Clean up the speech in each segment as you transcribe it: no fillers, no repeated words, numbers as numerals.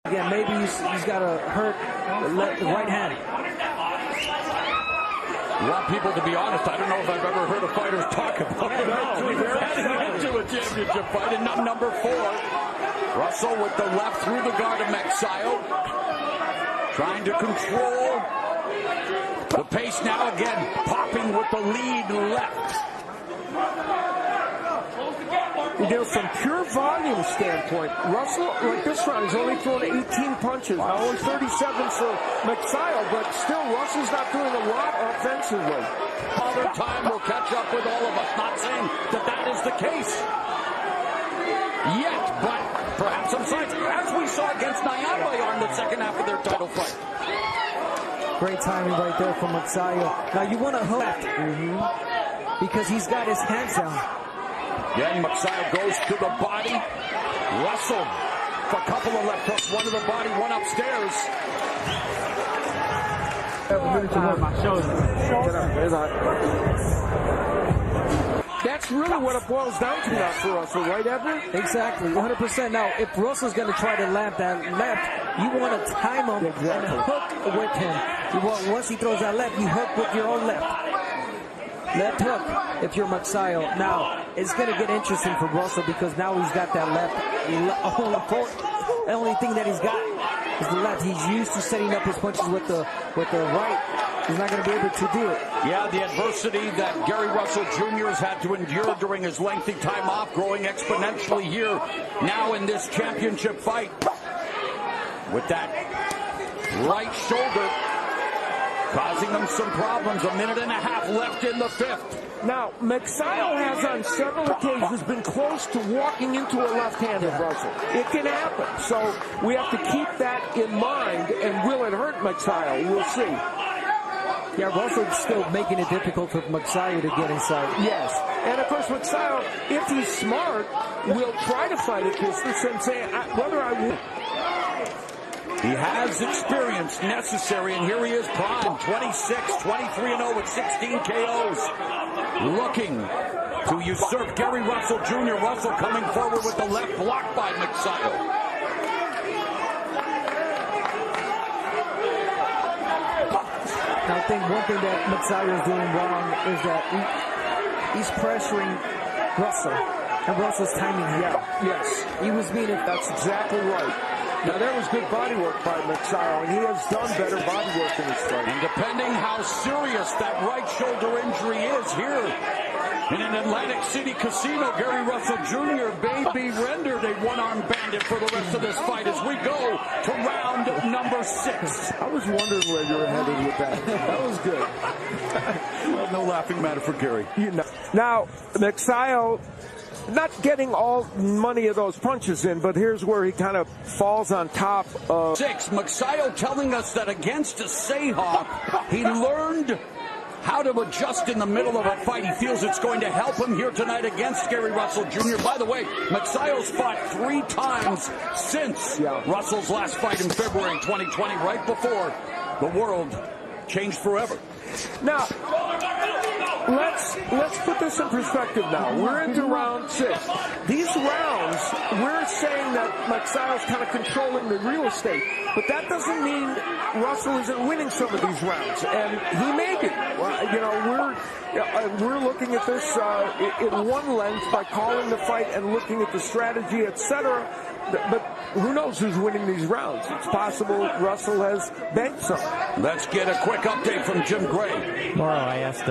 Again, maybe he's got to hurt the right hand. You want people to be honest. I don't know if I've ever heard a fighter talk about it. Heading into a championship fight in number 4. Russell with the left through the guard of Magsayo. Trying to control the pace now again. Popping with the lead left. You know, from pure volume standpoint, Russell, like this round, he's only thrown 18 punches. Now only 37 for Magsayo, but still, Russell's not doing a lot offensively. Other time will catch up with all of us. Not saying that is the case yet, but perhaps some signs, as we saw against Nayamba in the second half of their title fight. Great timing right there from Magsayo. Now you want to hook because he's got his hands down. Then Magsayo goes to the body. Russell, a couple of left hooks, one to the body, one upstairs. That's really what it boils down to now for Russell, right, Evan? Exactly, 100%. Now, if Russell's going to try to land that left, you want to time him and hook with him. You want, once he throws that left, you hook with your own left. Left hook if you're Magsayo. Now, it's going to get interesting for Russell because now he's got that left. The only thing that he's got is the left. He's used to setting up his punches with the right. He's not going to be able to do it. Yeah, the adversity that Gary Russell Jr. has had to endure during his lengthy time off, growing exponentially here now in this championship fight. With that right shoulder causing them some problems. A minute and a half left in the 5th. Now, Magsayo has on several occasions been close to walking into a left-handed Russell. It can happen. So we have to keep that in mind. And will it hurt Magsayo? We'll see. Yeah, Russell's still making it difficult for Magsayo to get inside. Yes. And, of course, Magsayo, if he's smart, will try to fight at distance and say whether I win. He has experience necessary, and here he is prime, 26, 23-0 with 16 KOs. Looking to usurp Gary Russell Jr. Russell coming forward with the left block by Magsayo. I think one thing that Magsayo is doing wrong is that he's pressuring Russell, and Russell's timing him. Yeah, yes. He was being... That's exactly right. Now, there was good body work by Magsayo, and he has done better body work in his fight. And depending how serious that right shoulder injury is here in an Atlantic City casino, Gary Russell Jr. may be rendered a one-armed bandit for the rest of this fight as we go to round number 6. I was wondering where you were headed with that. That was good. Well, no laughing matter for Gary. You know. Now, Magsayo not getting all money of those punches in, but here's where he kind of falls on top of 6. Magsayo telling us that against Seha, he learned how to adjust in the middle of a fight. He feels it's going to help him here tonight against Gary Russell Jr. By the way, Magsayo's fought 3 times since Russell's last fight in February 2020, right before the world changed forever. Now, let's put this in perspective now. We're into round 6. These rounds, we're saying that Magsayo's kind of controlling the real estate, but that doesn't mean Russell isn't winning some of these rounds, and he may be. You know, we're looking at this in one lens by calling the fight and looking at the strategy, etc. But who knows who's winning these rounds? It's possible Russell has banked some. Let's get a quick update from Jim Gray. Tomorrow I asked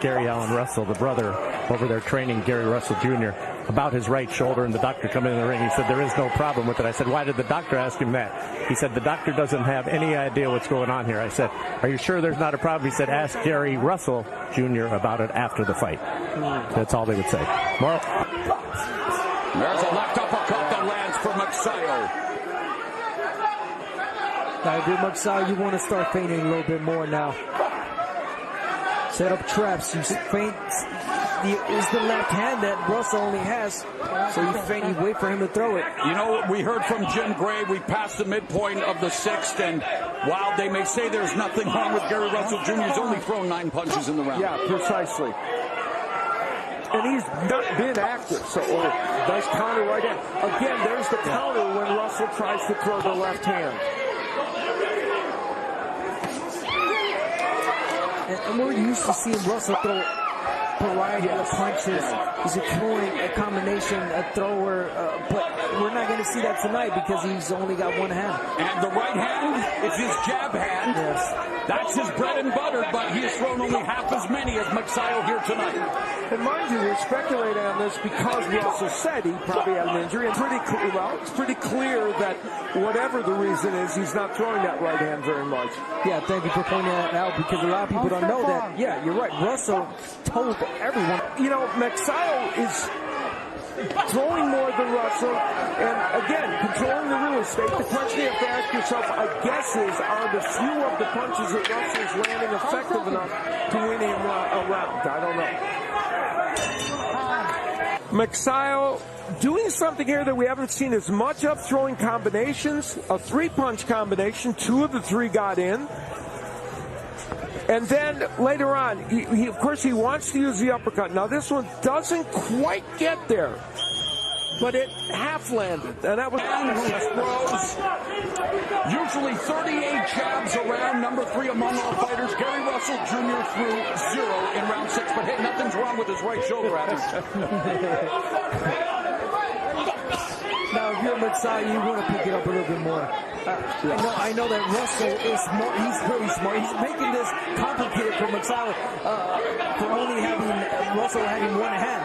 Gary Allen Russell, the brother over there training Gary Russell Jr., about his right shoulder, and the doctor come in the ring. He said there is no problem with it. I said, why did the doctor ask him that? He said the doctor doesn't have any idea what's going on here. I said, are you sure there's not a problem? He said, ask Gary Russell Jr. about it after the fight. That's all they would say. Tomorrow. There's a left uppercut that lands for Magsayo. Now, if you're Magsayo, you want to start feinting a little bit more now. Set up traps. You feint. It's the left hand that Russell only has. So you feint, you wait for him to throw it. You know, we heard from Jim Gray. We passed the midpoint of the 6th, and while they may say there's nothing wrong with Gary Russell Jr., he's only thrown 9 punches in the round. Yeah, precisely. and he's not been active. So, nice counter right hand. Again, there's the counter when Russell tries to throw the left hand. And we're used to seeing Russell throw a variety of punches. He's a throwing, a combination, a thrower, but we're not going to see that tonight because he's only got one hand. And the right hand is his jab hand. Yes. That's his bread and butter, but he has thrown only half as many as Magsayo here tonight. And mind you, we're speculating on this because Russell said he probably had an injury. And it's pretty clear that whatever the reason is, he's not throwing that right hand very much. Yeah, thank you for pointing that out because a lot of people don't know that. Yeah, you're right. Russell told everyone. You know, Magsayo is throwing more than Russell, and again, controlling the real estate. The question you have to ask yourself, I guess, is are the few of the punches that Russell's landing effective enough to win him a round? I don't know. Magsayo doing something here that we haven't seen as much of, throwing combinations, a three-punch combination. 2 of the 3 got in. And then later on, he of course, he wants to use the uppercut. Now, this one doesn't quite get there, but it half landed. And that was... Usually 38 jabs around. Number 3 among all fighters. Gary Russell Jr. threw 0 in round 6. But hey, nothing's wrong with his right shoulder, Now, if you're Magsayo, you want to pick it up a little bit more. I know that Russell is more. He's very smart. He's making this complicated for Magsayo for only Russell having one hand,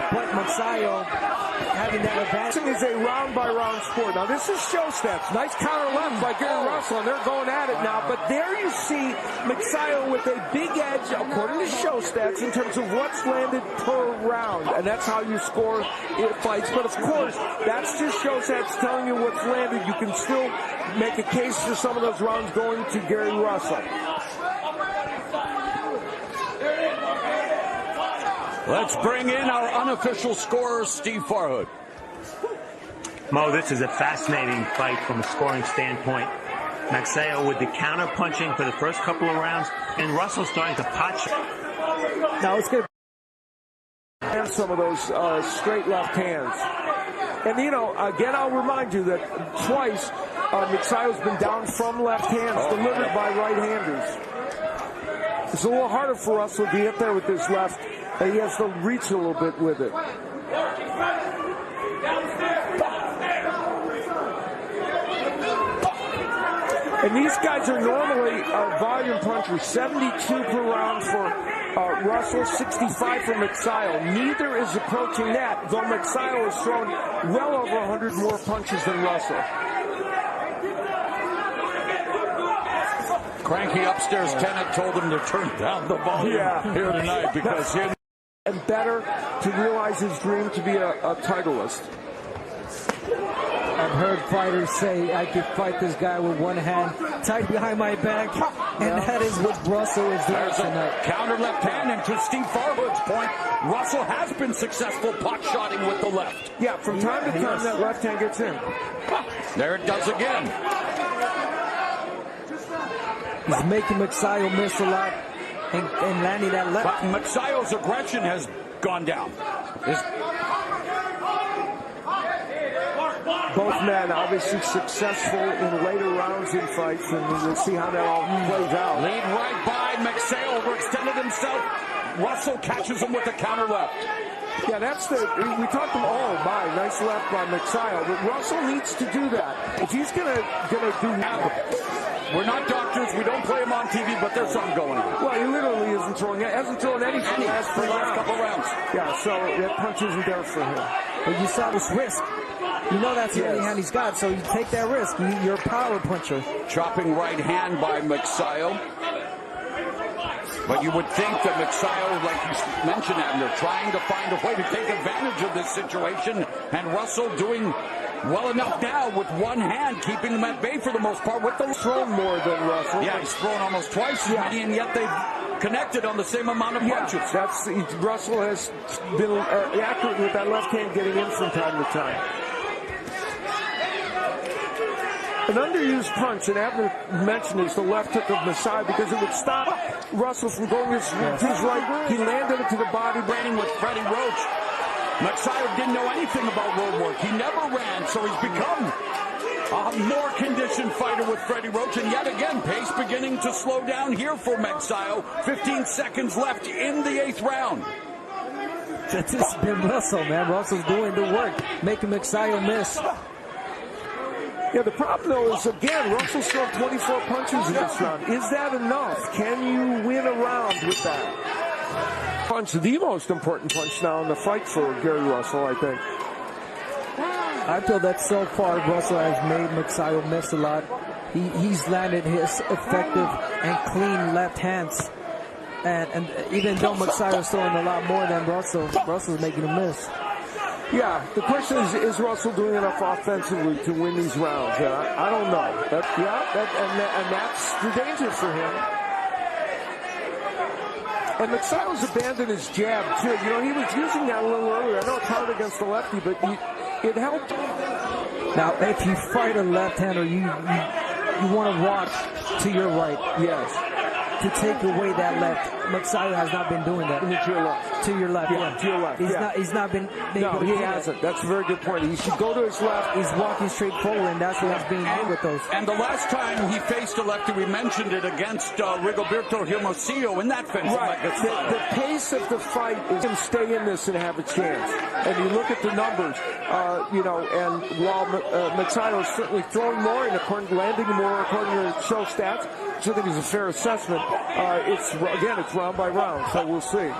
but Magsayo having that advantage. Is a round-by-round sport. Now, this is show stats. Nice counter left by Gary Russell, and they're going at it now. But there you see Magsayo with a big edge, according to show stats, in terms of what's landed per round. And that's how you score fights. But, of course, that's just show stats telling you what's landed. You can still make a case for some of those rounds going to Gary Russell. Let's bring in our unofficial scorer, Steve Farhood. Mo, this is a fascinating fight from a scoring standpoint. Magsayo with the counter punching for the first couple of rounds, and Russell starting to pot shot. Now it's going to have some of those straight left hands. And, you know, again, I'll remind you that twice Magsayo's been down from left hands delivered by right-handers. It's a little harder for Russell to get there with his left. And he has to reach a little bit with it. And these guys are normally volume punchers. 72 per round for Russell, 65 for Magsayo. Neither is approaching that, though Magsayo has thrown well over 100 more punches than Russell. Cranky upstairs tenant told him to turn down the volume here tonight because him and better to realize his dream to be a titleist. I've heard fighters say I could fight this guy with one hand tied behind my back, and that is what Russell is doing tonight. Counter left hand, and to Steve Farhood's point, Russell has been successful pot-shotting with the left. Yeah, from time to time that left hand gets in. There it does again. He's making Magsayo miss a lot and landing that left. But Magsayo's aggression has gone down. Both men obviously successful in later rounds in fights, and we'll see how that all plays out. Lead right by Magsayo, overextended himself. Russell catches him with the counter left. Yeah, that's we talked about, nice left by Magsayo, but Russell needs to do that. If he's gonna do that. We're not doctors, we don't play him on TV, but there's something going on. Well, he literally hasn't thrown anything the last couple rounds. Yeah, so that punch isn't there for him. But you saw this risk. You know that's the only hand he's got, so you take that risk. You're a power puncher. Chopping right hand by Magsayo. But you would think that Magsayo, like you mentioned, Abner, trying to find a way to take advantage of this situation, and Russell doing well enough now with one hand, keeping them at bay for the most part. With the thrown more than Russell. Yeah, he's thrown almost twice as many, and yet they've connected on the same amount of punches. Russell has been accurate with that left hand getting in from time to time. An underused punch, and Abner mentioned, is the left hook of Magsayo, because it would stop Russell from going to his right. He landed it to the body. Training with Freddie Roach. Magsayo didn't know anything about road work. He never ran, so he's become a more conditioned fighter with Freddie Roach. And yet again, pace beginning to slow down here for Magsayo. 15 seconds left in the 8th round. It's just been Russell, man. Russell's doing the work, making Magsayo miss. Yeah, the problem, though, is, again, Russell's thrown 24 punches in this round. Is that enough? Can you win a round with that? Punch, the most important punch now in the fight for Gary Russell, I think. I feel that so far Russell has made Magsayo miss a lot. He's landed his effective and clean left hands. And even though Magsayo's throwing a lot more than Russell's making a miss. Yeah, the question is Russell doing enough offensively to win these rounds? I don't know. And that's the danger for him. And Magsayo's abandoned his jab, too. You know, he was using that a little earlier. I know it's hard against the lefty, but it helped. Now, if you fight a left-hander, you want to watch to your right. Yes. To take away that left. Magsayo has not been doing that. To your left. To your left, yeah. To your left, He's not been able to he do hasn't. that. That's a very good point. He should go to his left. He's walking straight forward, and that's what he's being good with those. And the last time he faced a lefty, we mentioned it against Rigoberto Hermosillo in that fence. Right. The pace of the fight is him stay in this and have a chance. And you look at the numbers, and while Magsayo is certainly throwing more and landing more according to show stats, which I think is a fair assessment, it's round by round, so we'll see.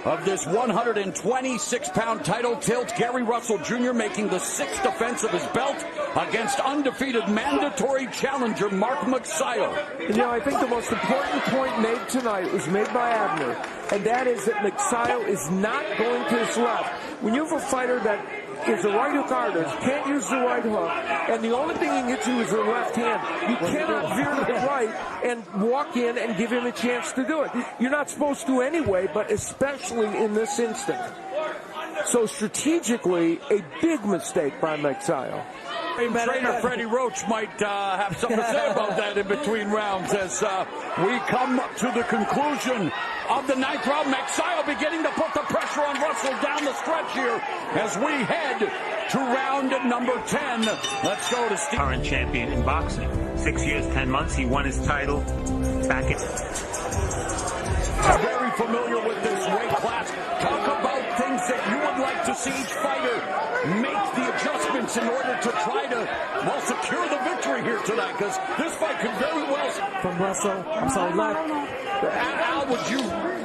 Of this 126-pound title tilt, Gary Russell Jr. making the 6th defense of his belt against undefeated mandatory challenger Mark Magsayo. I think the most important point made tonight was made by Abner, and that is that Magsayo is not going to his left. When you have a fighter that is a right hook artist, can't use the right hook, and the only thing he can get you is the left hand. You cannot veer to the right and walk in and give him a chance to do it. You're not supposed to anyway, but especially in this instance. So strategically, a big mistake by Magsayo. Trainer Freddie Roach might have something to say about that in between rounds as we come to the conclusion of the 9th round. Magsayo beginning to put the pressure on Russell down the stretch here as we head to round number 10. Let's go to Steve. Current champion in boxing. 6 years, 10 months. He won his title back in. Very familiar with this weight class. Talk about things that you would like to see each fighter make the adjustments in order to try to, secure the victory here tonight, because this fight could very well... From Russell, left. Al, would you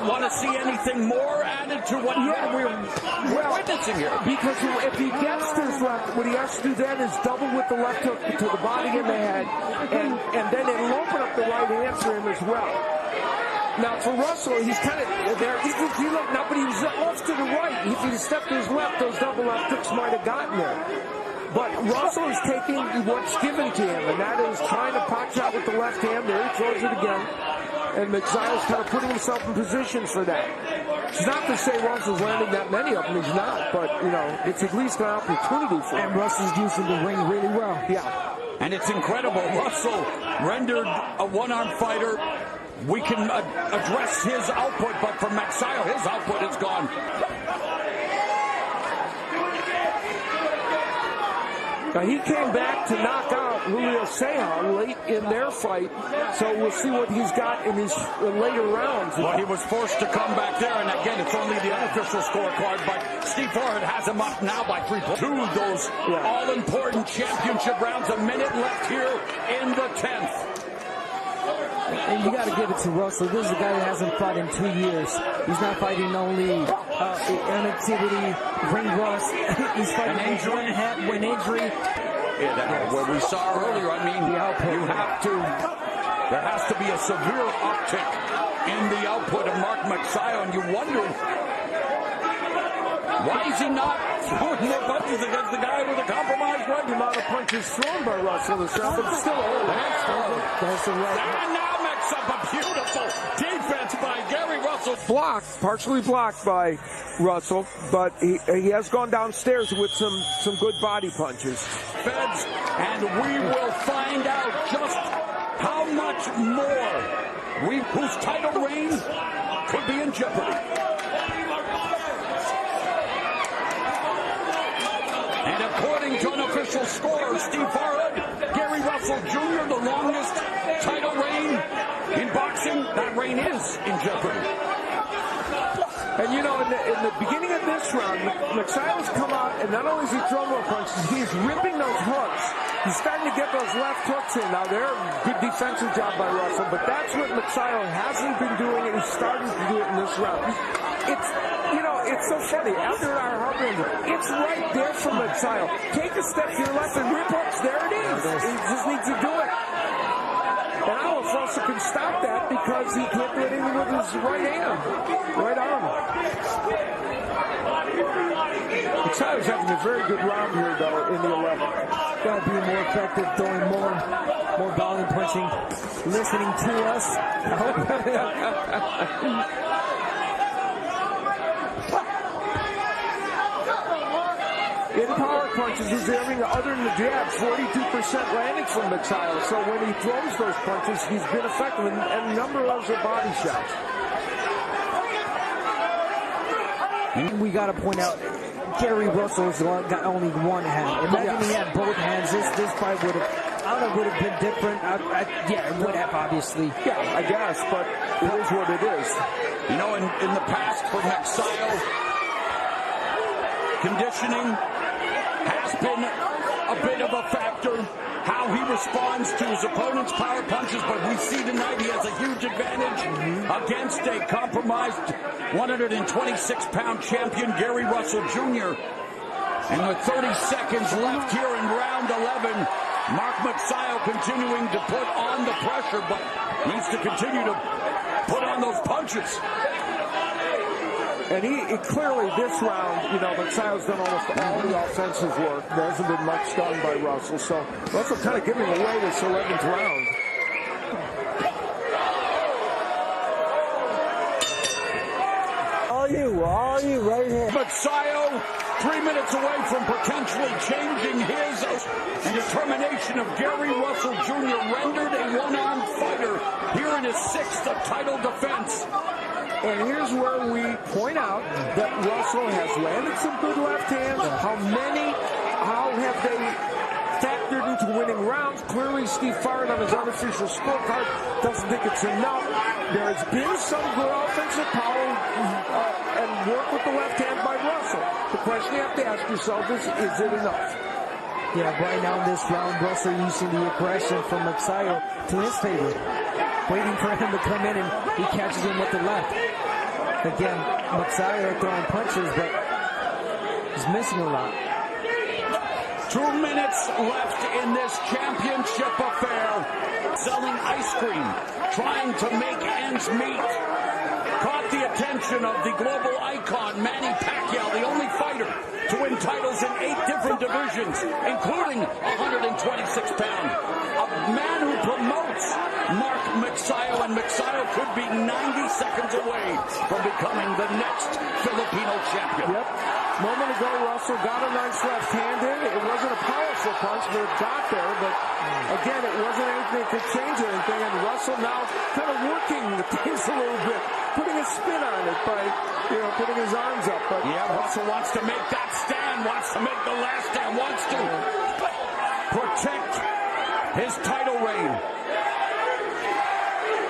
want to see anything more added to what we're witnessing here? Because if he gets to his left, what he has to do then is double with the left hook to the body and the head, and then it'll open up the right hand for him as well. Now, for Russell, he's kind of there. But he was off to the right. If he stepped to his left, those double left hooks might have gotten there. But Russell is taking what's given to him, and that is trying to pot shot with the left hand. There he throws it again. And Magsayo's kind of putting himself in position for that. It's not to say Russell's landing that many of them. He's not. But, it's at least an opportunity for him. And Russell's using the ring really well. Yeah. And it's incredible. Russell rendered a one-arm fighter. We can address his output, but for Magsayo, his output is gone. Now, he came back to knock out Julio Ceja late in their fight, so we'll see what he's got in his later rounds. Well, he was forced to come back there, and again, it's only the unofficial scorecard, but Steve Forrest has him up now by 3 points. 2 of those all-important championship rounds, a minute left here in the 10th. And you got to give it to Russell. This is a guy that hasn't fought in 2 years. He's not fighting only inactivity, ring rust. He's fighting when injury. What we saw earlier, there has to be a severe uptick in the output of Mark Magsayo, and you wonder, why is he not throwing more punches against the guy with a compromised right? The amount of punches thrown by Russell this round, but still that's the right. And now up a beautiful defense by Gary Russell. Partially blocked by Russell, but he has gone downstairs with some good body punches. Feds And we will find out just how much more whose title reign could be in jeopardy. And according to unofficial score, Steve Farhood, Gary Russell Jr., the longest title reign in boxing, that reign is in jeopardy. And you know, in the beginning of this round, Magsayo's come out, and not only is he throwing more punches, he's ripping those hooks. He's starting to get those left hooks in. Now, they're a good defensive job by Russell, but that's what Magsayo hasn't been doing, and he's starting to do it in this round. It's, you know, it's so funny. After our hard it's right there from Magsayo. Take a step to your left and rip hooks. There it is. He just needs to do it. And I don't know if Russell can stop that because he can't do anything with his right hand, right arm. Magsayo's having a very good round here, though, in the 11th. Got to be more effective, throwing more volume punching, listening to us. In power punches, he's having, other than the jabs, 42% landing from Magsayo. So when he throws those punches, he's been effective, and a number of those are body shots. We got to point out, Gary Russell's got only one hand. Imagine he had both hands. This fight would have, I don't know, would have been different. Yeah, it would have, obviously. Yeah, I guess, but it is what it is. You know, in the past for Magsayo, conditioning has been a bit of a factor. How he responds to his opponent's power punches, but we see tonight he has a huge advantage against a compromised 126-pound champion, Gary Russell Jr. And with 30 seconds left here in round 11, Mark Magsayo continuing to put on the pressure, but needs to continue to put on those punches. And he clearly, this round, you know, Magsayo's done almost all the offensive work. There hasn't been much done by Russell. So Russell kind of giving away this 11th round. All you, right here. Magsayo, 3 minutes away from potentially changing his determination of Gary Russell Jr. rendered a one-armed fighter here in his 6th title defense. And here's where we point out that Russell has landed some good left hands. How have they factored into winning rounds? Clearly, Steve Farhood on his unofficial scorecard doesn't think it's enough. There has been some good offensive power and work with the left hand by Russell. The question you have to ask yourself is it enough? Yeah, right now in this round, Russell using the aggression from Magsayo to his favor. Waiting for him to come in, and he catches him with the left. Again, Magsayo throwing punches, but he's missing a lot. 2 minutes left in this championship affair. Selling ice cream, trying to make ends meet. Caught the attention of the global icon, Manny Pacquiao, the only fighter to win titles in 8 different divisions, including 126-pound. A man who promotes Mark Magsayo, and Magsayo could be 90 seconds away from becoming the next Filipino champion. Yep. A moment ago, Russell got a nice left-handed. It wasn't a powerful punch, but it got there. But again, it wasn't anything that could change anything. And Russell now kind of working the things a little bit, putting a spin on it by, you know, putting his arms up. But yeah, Russell wants to make that stand, wants to make the last stand, wants to protect his title reign.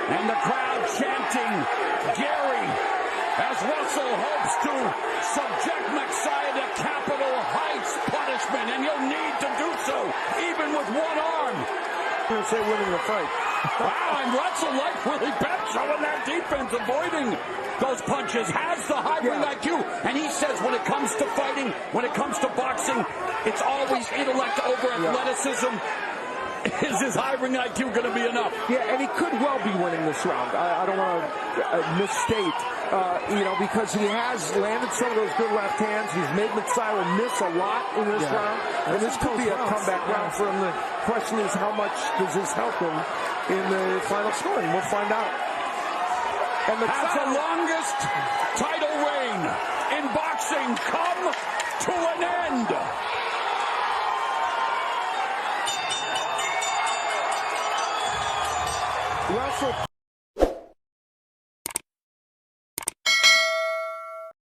And the crowd chanting, Gary, as Russell hopes to subject Magsayo to Capitol Heights punishment, and you'll need to do so, even with one arm. I'm going to say winning the fight. Wow, and Russell, like Willie Beck, showing that defense, avoiding those punches, has the high-ring IQ. And he says when it comes to fighting, when it comes to boxing, it's always intellect over athleticism. Is his high-ring IQ going to be enough? Yeah, and he could well be winning this round. I don't want to misstate, you know, because he has landed some of those good left hands. He's made Magsayo miss a lot in this round. And this could be a comeback round for him. The question is, how much does this help him in the final scoring? We'll find out. And has the longest title reign in boxing.